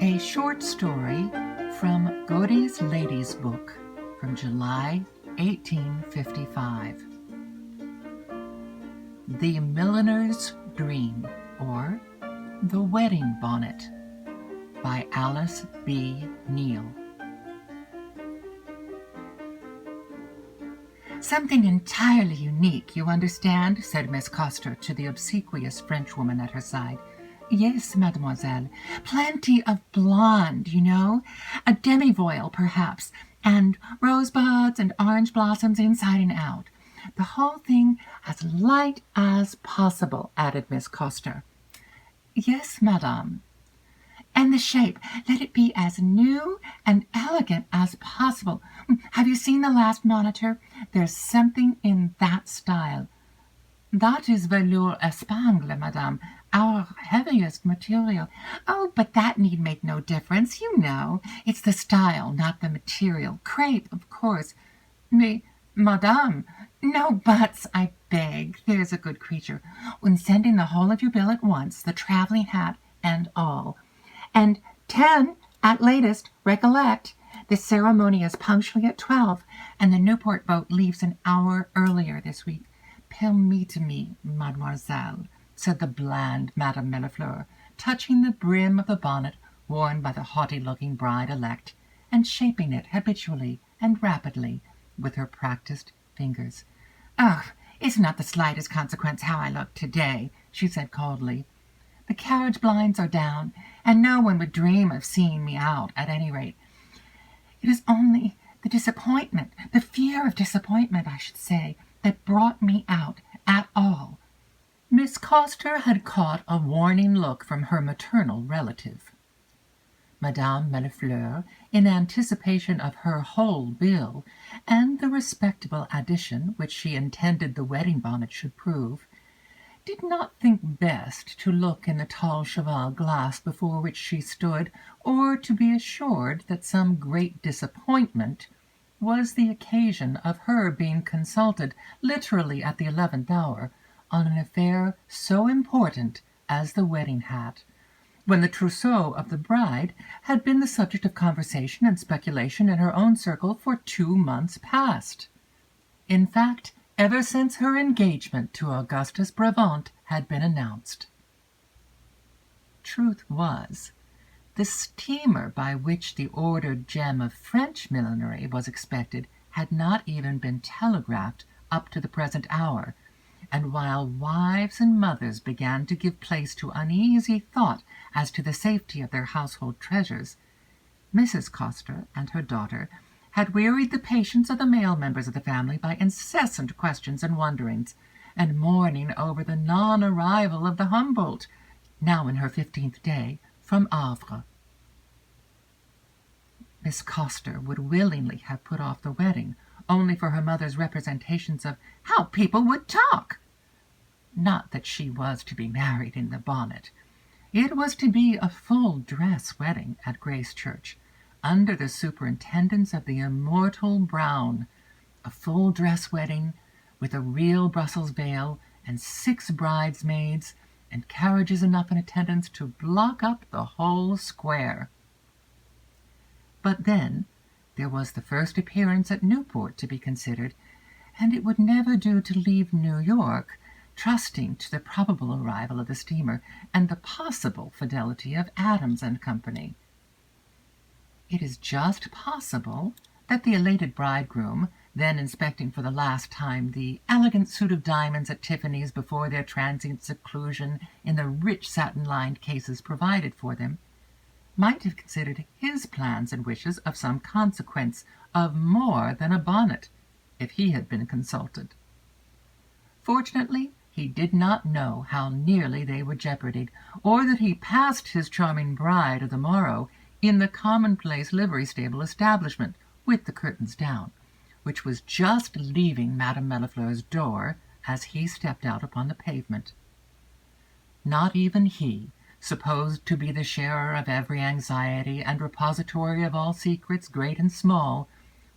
A short story from Godey's Lady's Book from July 1855. The Milliner's Dream, or The Wedding-Bonnet, by Alice B. Neal. "Something entirely unique, you understand," said Miss Coster to the obsequious Frenchwoman at her side. "Yes, mademoiselle. Plenty of blonde, you know. A demi-voile, perhaps, and rosebuds and orange blossoms inside and out. The whole thing as light as possible," added Miss Coster. "Yes, madame. And the shape, let it be as new and elegant as possible. Have you seen the last monitor? There's something in that style." "That is velours Espagne, madame, our heaviest material." "Oh, but that need make no difference, you know. It's the style, not the material. Crepe, of course." "Madame, no buts, I beg, there's a good creature. When sending the whole of your bill at once, the traveling hat and all. And 10 at latest, recollect. The ceremony is punctually at 12, and the Newport boat leaves an hour earlier this week." "Permettez me, mademoiselle," said the bland Madame Milliner, touching the brim of the bonnet worn by the haughty-looking bride-elect, and shaping it habitually and rapidly with her practised fingers. "Oh, it's not the slightest consequence how I look to-day," she said coldly. "The carriage blinds are down, and no one would dream of seeing me out, at any rate. It is only the disappointment, the fear of disappointment, I should say, that brought me out at all." Miss Coster had caught a warning look from her maternal relative. Madame Milliner, in anticipation of her whole bill, and the respectable addition which she intended the wedding-bonnet should prove, did not think best to look in the tall cheval glass before which she stood, or to be assured that some great disappointment was the occasion of her being consulted literally at the 11th hour on an affair so important as the wedding hat, when the trousseau of the bride had been the subject of conversation and speculation in her own circle for 2 months past. In fact, ever since her engagement to Augustus Brabant had been announced. Truth was, the steamer by which the ordered gem of French millinery was expected had not even been telegraphed up to the present hour, and while wives and mothers began to give place to uneasy thought as to the safety of their household treasures, Mrs. Coster and her daughter had wearied the patience of the male members of the family by incessant questions and wonderings, and mourning over the non-arrival of the Humboldt, now in her 15th day, from Havre. Miss Coster would willingly have put off the wedding, only for her mother's representations of how people would talk. Not that she was to be married in the bonnet. It was to be a full-dress wedding at Grace Church, under the superintendence of the immortal Brown, a full-dress wedding with a real Brussels veil and 6 bridesmaids, and carriages enough in attendance to block up the whole square. But then there was the first appearance at Newport to be considered, and it would never do to leave New York, trusting to the probable arrival of the steamer and the possible fidelity of Adams and Company. It is just possible that the elated bridegroom, then inspecting for the last time the elegant suit of diamonds at Tiffany's before their transient seclusion in the rich satin-lined cases provided for them, might have considered his plans and wishes of some consequence, of more than a bonnet, if he had been consulted. Fortunately, he did not know how nearly they were jeoparded, or that he passed his charming bride of the morrow in the commonplace livery-stable establishment, with the curtains down, which was just leaving Madame Milliner's door as he stepped out upon the pavement. Not even he, supposed to be the sharer of every anxiety and repository of all secrets, great and small,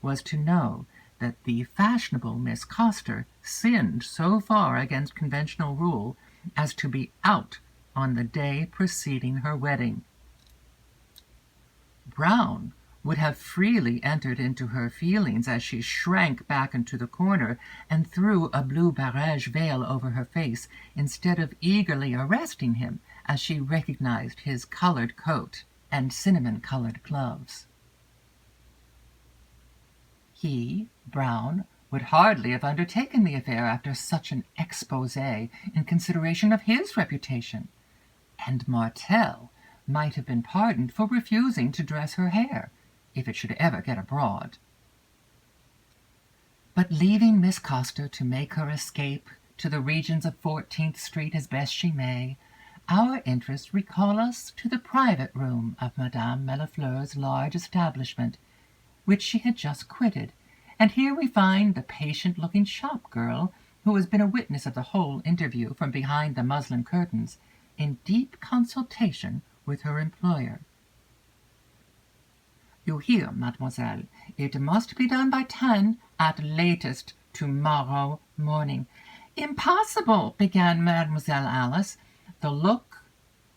was to know that the fashionable Miss Coster sinned so far against conventional rule as to be out on the day preceding her wedding. Brown would have freely entered into her feelings as she shrank back into the corner and threw a blue barège veil over her face, instead of eagerly arresting him as she recognized his colored coat and cinnamon-colored gloves. He, Brown, would hardly have undertaken the affair after such an exposé in consideration of his reputation, and Martel might have been pardoned for refusing to dress her hair, if it should ever get abroad. But leaving Miss Coster to make her escape to the regions of 14th Street as best she may, our interests recall us to the private room of Madame Millefleur's large establishment, which she had just quitted, and here we find the patient-looking shop-girl, who has been a witness of the whole interview from behind the muslin curtains, in deep consultation with her employer. "You hear, mademoiselle, it must be done by 10 at latest to-morrow morning." "Impossible," began Mademoiselle Alice. The look,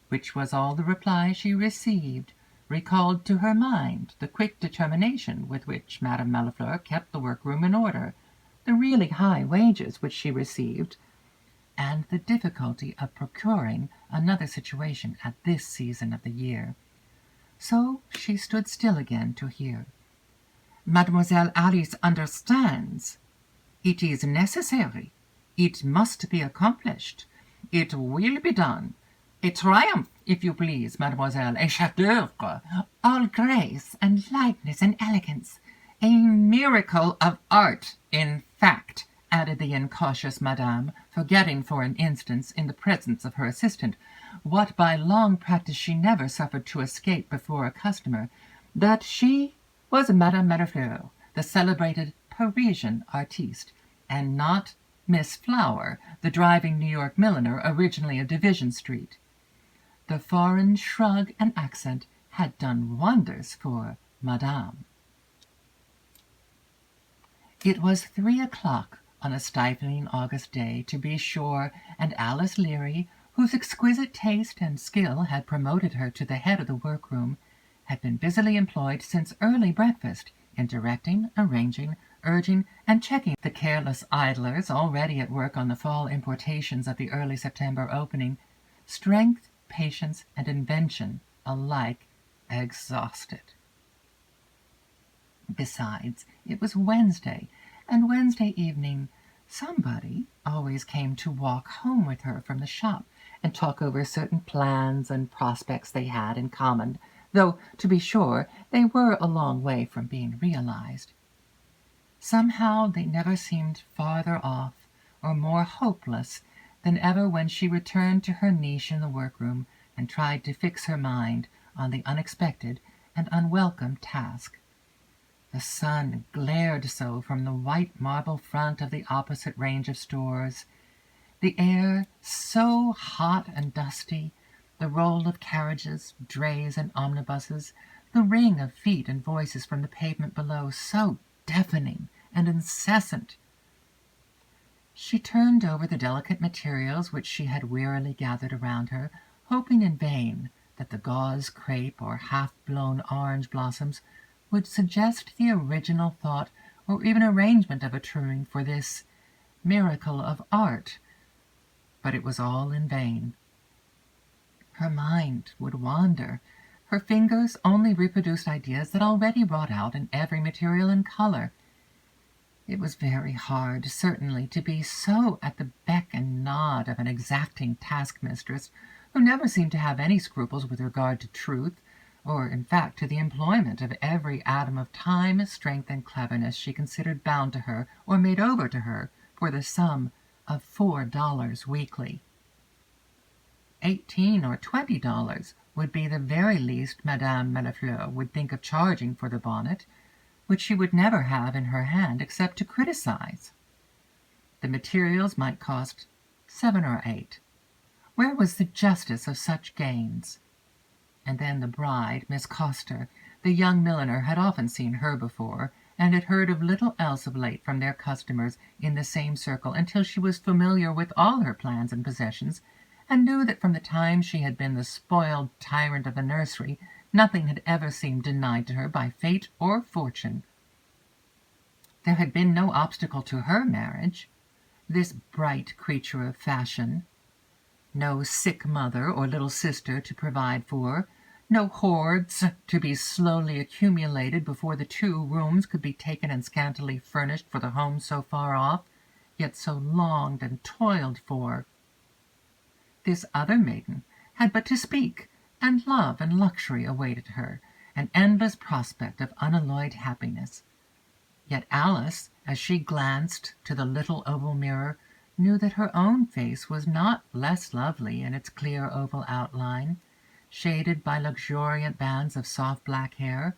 which was all the reply she received, recalled to her mind the quick determination with which Madame Millefleur kept the workroom in order, the really high wages which she received, and the difficulty of procuring another situation at this season of the year. So she stood still again to hear. "Mademoiselle Alice understands. It is necessary. It must be accomplished. It will be done. A triumph, if you please, mademoiselle, a chef d'oeuvre, all grace and lightness and elegance, a miracle of art, in fact," added the incautious madame, forgetting for an instant, in the presence of her assistant, what by long practice she never suffered to escape before a customer, that she was Madame Millefleur, the celebrated Parisian artiste, and not Miss Flower, the driving New York milliner originally of Division Street. The foreign shrug and accent had done wonders for Madame. It was 3 o'clock on a stifling August day, to be sure, and Alice Leary, whose exquisite taste and skill had promoted her to the head of the workroom, had been busily employed since early breakfast in directing, arranging, urging, and checking the careless idlers already at work on the fall importations of the early September opening, strength, patience, and invention alike exhausted. Besides, it was Wednesday, and Wednesday evening somebody always came to walk home with her from the shop and talk over certain plans and prospects they had in common, though, to be sure, they were a long way from being realized. Somehow they never seemed farther off or more hopeless than ever when she returned to her niche in the workroom and tried to fix her mind on the unexpected and unwelcome task. The sun glared so from the white marble front of the opposite range of stores, the air so hot and dusty, the roll of carriages, drays, and omnibuses, the ring of feet and voices from the pavement below so deafening and incessant. She turned over the delicate materials which she had wearily gathered around her, hoping in vain that the gauze crepe or half-blown orange blossoms would suggest the original thought or even arrangement of a trimming for this miracle of art. But it was all in vain. Her mind would wander. Her fingers only reproduced ideas that already wrought out in every material and color. It was very hard, certainly, to be so at the beck and nod of an exacting taskmistress, who never seemed to have any scruples with regard to truth, or, in fact, to the employment of every atom of time, strength, and cleverness she considered bound to her or made over to her for the sum of $4 weekly. $18 or $20 would be the very least Madame Millefleur would think of charging for the bonnet, which she would never have in her hand except to criticize. The materials might cost $7 or $8. Where was the justice of such gains? And then the bride, Miss Coster, the young milliner, had often seen her before, and had heard of little else of late from their customers in the same circle until she was familiar with all her plans and possessions, and knew that from the time she had been the spoiled tyrant of the nursery, Nothing had ever seemed denied to her by fate or fortune. There had been no obstacle to her marriage, this bright creature of fashion. No sick mother or little sister to provide for, no hoards to be slowly accumulated before the 2 rooms could be taken and scantily furnished for the home so far off, yet so longed and toiled for. This other maiden had but to speak, and love and luxury awaited her, an endless prospect of unalloyed happiness. Yet Alice, as she glanced to the little oval mirror, knew that her own face was not less lovely in its clear oval outline, shaded by luxuriant bands of soft black hair,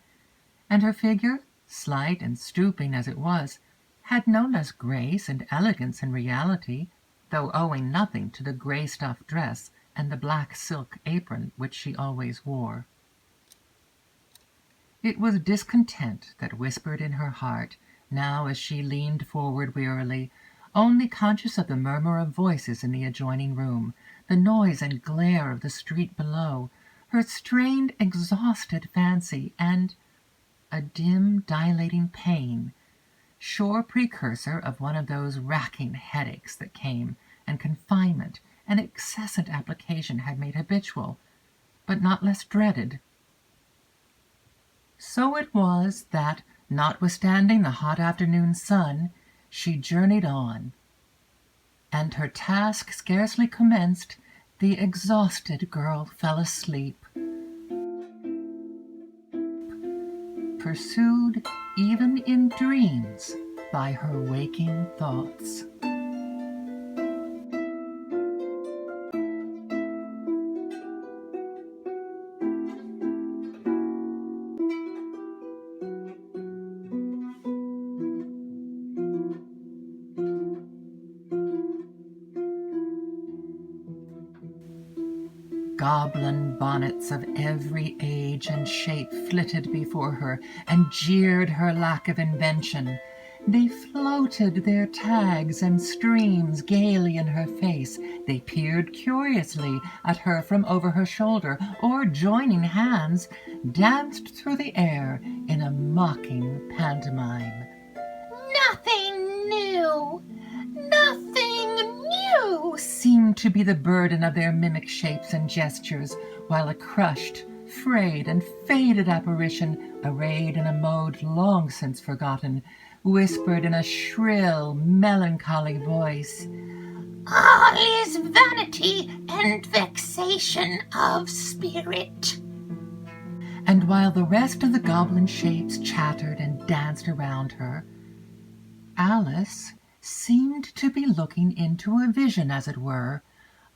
and her figure, slight and stooping as it was, had no less grace and elegance in reality, though owing nothing to the grey stuff dress and the black silk apron which she always wore. It was discontent that whispered in her heart, now as she leaned forward wearily, only conscious of the murmur of voices in the adjoining room, the noise and glare of the street below, her strained, exhausted fancy, and a dim, dilating pain, sure precursor of one of those racking headaches that came, and confinement and incessant application had made habitual, but not less dreaded. So it was that, notwithstanding the hot afternoon sun, she journeyed on, and her task scarcely commenced, the exhausted girl fell asleep, pursued even in dreams by her waking thoughts. Goblin bonnets of every age and shape flitted before her and jeered her lack of invention. They floated their tags and streams gaily in her face. They peered curiously at her from over her shoulder, or, joining hands, danced through the air in a mocking pantomime. "Nothing new! Nothing new!" seemed to be the burden of their mimic shapes and gestures, while a crushed, frayed, and faded apparition, arrayed in a mode long since forgotten, whispered in a shrill, melancholy voice, "All is vanity and vexation of spirit." And while the rest of the goblin shapes chattered and danced around her, Alice seemed to be looking into a vision, as it were,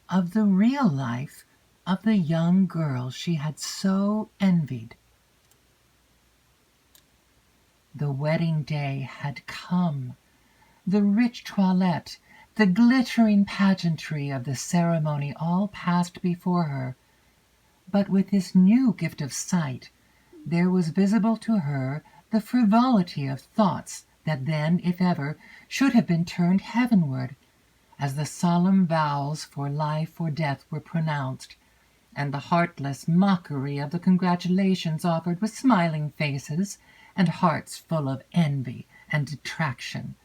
of the real life of the young girl she had so envied. The wedding day had come. The rich toilette, the glittering pageantry of the ceremony all passed before her. But with this new gift of sight, there was visible to her the frivolity of thoughts that then, if ever, should have been turned heavenward, as the solemn vows for life or death were pronounced, and the heartless mockery of the congratulations offered with smiling faces and hearts full of envy and detraction.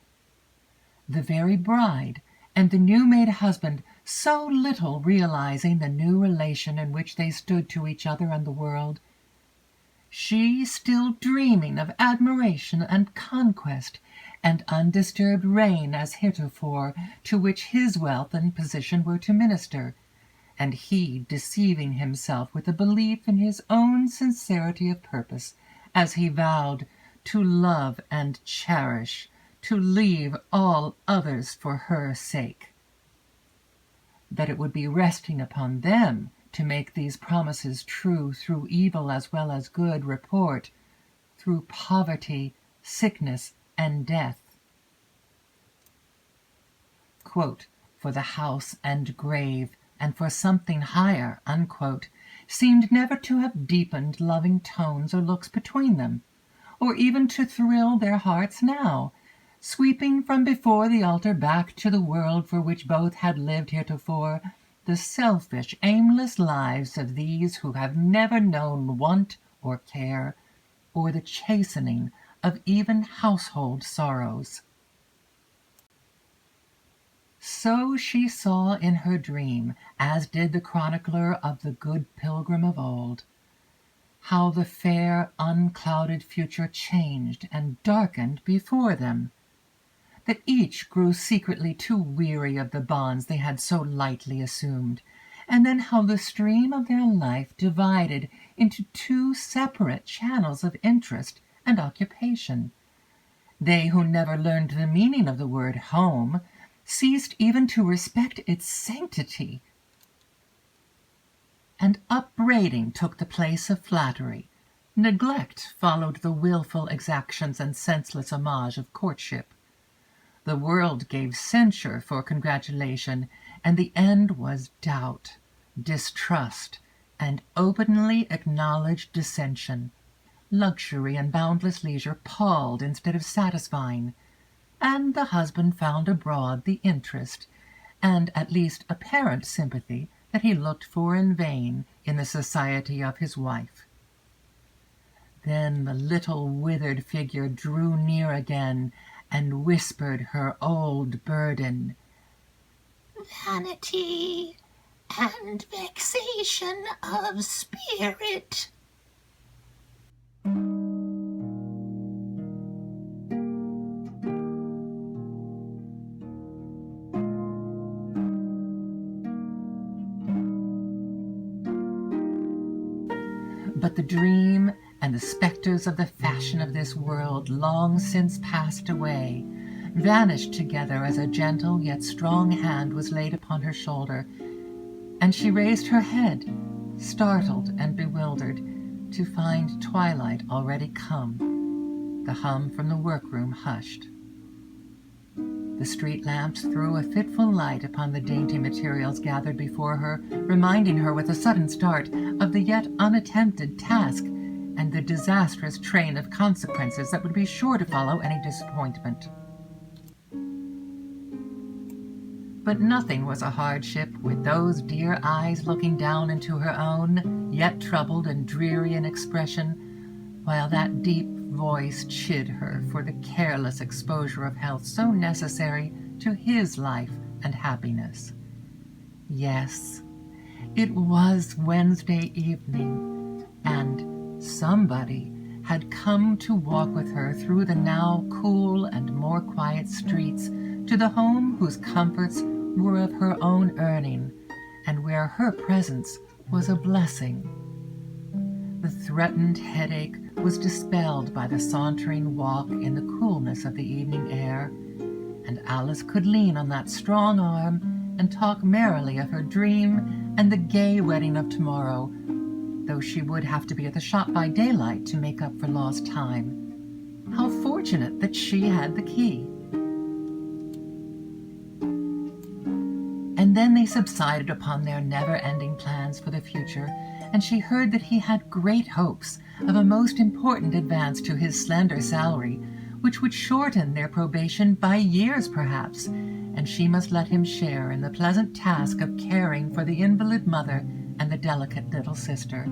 The very bride and the new-made husband so little realizing the new relation in which they stood to each other and the world, she still dreaming of admiration and conquest and undisturbed reign as heretofore, to which his wealth and position were to minister, and he deceiving himself with a belief in his own sincerity of purpose, as he vowed to love and cherish, to leave all others for her sake. That it would be resting upon them to make these promises true through evil as well as good report, through poverty, sickness, and death. Quote, "For the house and grave, and for something higher," unquote, seemed never to have deepened loving tones or looks between them, or even to thrill their hearts now, sweeping from before the altar back to the world for which both had lived heretofore, the selfish, aimless lives of these who have never known want or care, or the chastening of even household sorrows. So she saw in her dream, as did the chronicler of the good pilgrim of old, how the fair, unclouded future changed and darkened before them, that each grew secretly too weary of the bonds they had so lightly assumed, and then how the stream of their life divided into two separate channels of interest and occupation. They who never learned the meaning of the word home ceased even to respect its sanctity, and upbraiding took the place of flattery. Neglect followed the wilful exactions and senseless homage of courtship. The world gave censure for congratulation, and the end was doubt, distrust, and openly acknowledged dissension. Luxury and boundless leisure palled instead of satisfying, and the husband found abroad the interest, and at least apparent sympathy, that he looked for in vain in the society of his wife. Then the little withered figure drew near again, and whispered her old burden, "Vanity and vexation of spirit." But the dream and the spectres of the fashion of this world, long since passed away, vanished together as a gentle yet strong hand was laid upon her shoulder, and she raised her head, startled and bewildered, to find twilight already come, the hum from the workroom hushed. The street lamps threw a fitful light upon the dainty materials gathered before her, reminding her with a sudden start of the yet unattempted task and the disastrous train of consequences that would be sure to follow any disappointment. But nothing was a hardship with those dear eyes looking down into her own, yet troubled and dreary in expression, while that deep voice chid her for the careless exposure of health so necessary to his life and happiness. Yes, it was Wednesday evening, and somebody had come to walk with her through the now cool and more quiet streets to the home whose comforts were of her own earning, and where her presence was a blessing. The threatened headache was dispelled by the sauntering walk in the coolness of the evening air, and Alice could lean on that strong arm and talk merrily of her dream and the gay wedding of tomorrow, though she would have to be at the shop by daylight to make up for lost time. How fortunate that she had the key! And then they subsided upon their never-ending plans for the future, and she heard that he had great hopes of a most important advance to his slender salary, which would shorten their probation by years perhaps, and she must let him share in the pleasant task of caring for the invalid mother and the delicate little sister.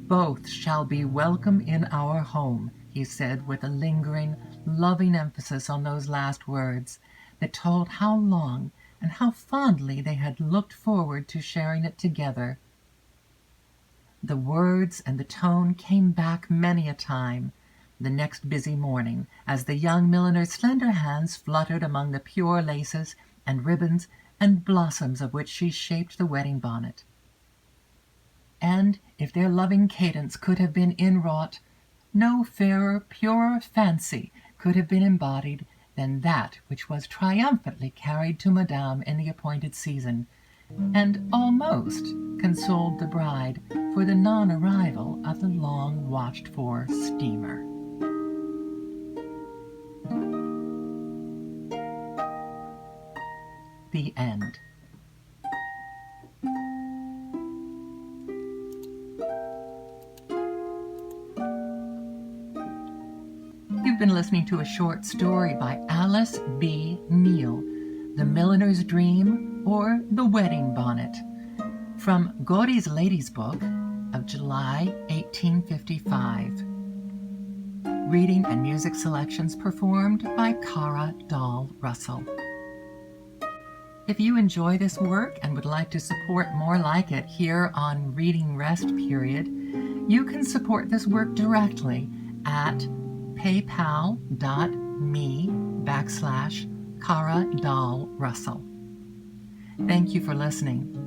"Both shall be welcome in our home," he said with a lingering, loving emphasis on those last words that told how long and how fondly they had looked forward to sharing it together. The words and the tone came back many a time, the next busy morning, as the young milliner's slender hands fluttered among the pure laces and ribbons and blossoms of which she shaped the wedding-bonnet. And if their loving cadence could have been inwrought, no fairer, purer fancy could have been embodied than that which was triumphantly carried to Madame in the appointed season, and almost consoled the bride for the non-arrival of the long-watched-for steamer. The end. You've been listening to a short story by Alice B. Neal, The Milliner's Dream, or The Wedding-Bonnet, from Godey's Ladies' Book of July 1855. Reading and music selections performed by Dahl Russell. If you enjoy this work and would like to support more like it here on Reading Rest Period, you can support this work directly at paypal.me/Cara Dahl Russell. Thank you for listening.